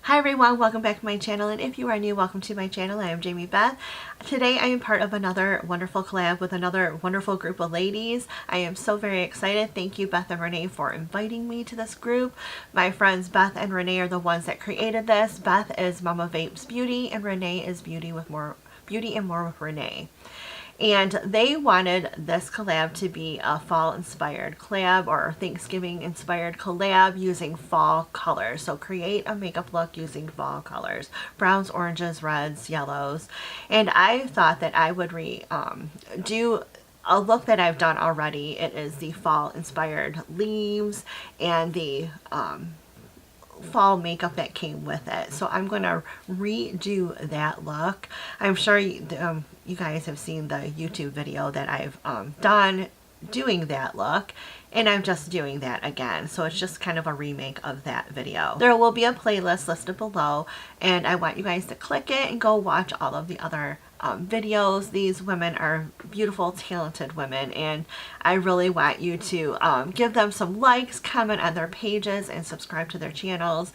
Hi everyone, welcome back to my channel, and if you are new, welcome to my channel. I am Jamie Beth. Today I am part of another wonderful collab with another wonderful group of ladies. I am so very excited. Thank you, Beth and Renee, for inviting me to this group. My friends Beth and Renee are the ones that created this. Beth is MommyVapes Beauty and Renee is Beauty and More with Renee. And they wanted this collab to be a fall inspired collab or Thanksgiving inspired collab using fall colors. So create a makeup look using fall colors, browns, oranges, reds, yellows. And I thought that I would do a look that I've done already. It is the fall inspired leaves and the fall makeup that came with it. So I'm going to redo that look. I'm sure you guys have seen the YouTube video that I've done doing that look, and I'm just doing that again. So it's just kind of a remake of that video. There will be a playlist listed below, and I want you guys to click it and go watch all of the other videos. These women are beautiful, talented women, and I really want you to give them some likes, comment on their pages, and subscribe to their channels.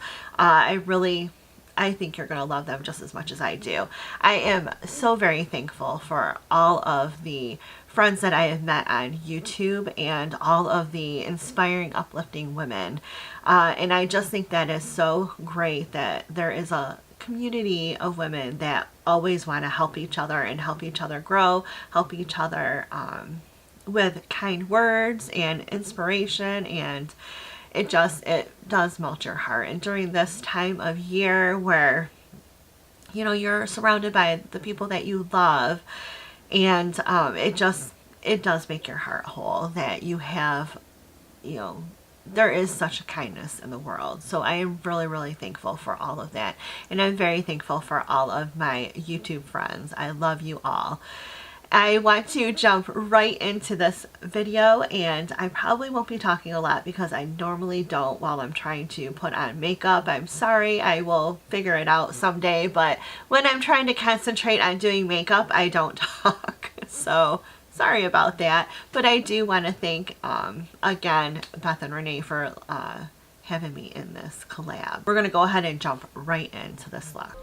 I think you're going to love them just as much as I do. I am so very thankful for all of the friends that I have met on YouTube and all of the inspiring, uplifting women. And I just think that is so great that there is a community of women that always want to help each other and help each other grow, help each other with kind words and inspiration, and it does melt your heart. And during this time of year where you're surrounded by the people that you love, and it does make your heart whole that you have, there is such a kindness in the world. So I am really, really thankful for all of that. And I'm very thankful for all of my YouTube friends. I love you all. I want to jump right into this video, and I probably won't be talking a lot because I normally don't while I'm trying to put on makeup. I'm sorry, I will figure it out someday, but when I'm trying to concentrate on doing makeup, I don't talk. So sorry about that, but I do want to thank again Beth and Renee for having me in this collab. We're going to go ahead and jump right into this look.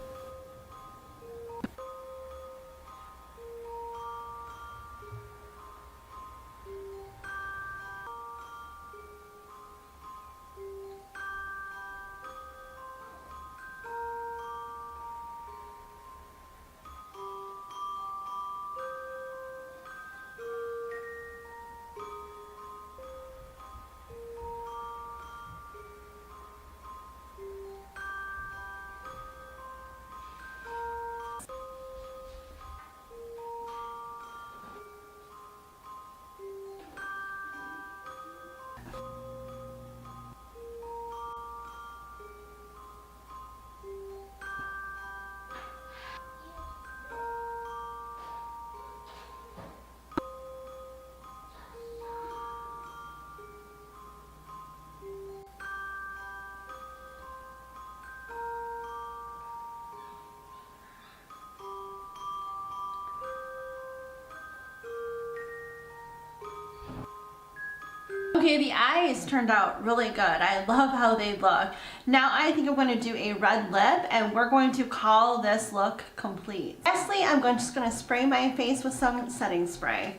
Okay, the eyes turned out really good. I love how they look. Now I think I'm going to do a red lip, and we're going to call this look complete. Lastly, I'm just going to spray my face with some setting spray.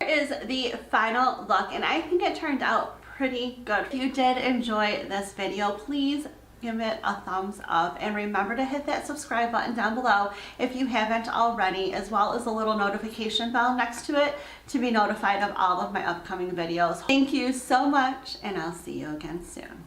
Here is the final look, and I think it turned out pretty good. If you did enjoy this video, please give it a thumbs up, and remember to hit that subscribe button down below if you haven't already, as well as a little notification bell next to it to be notified of all of my upcoming videos. Thank you so much, and I'll see you again soon.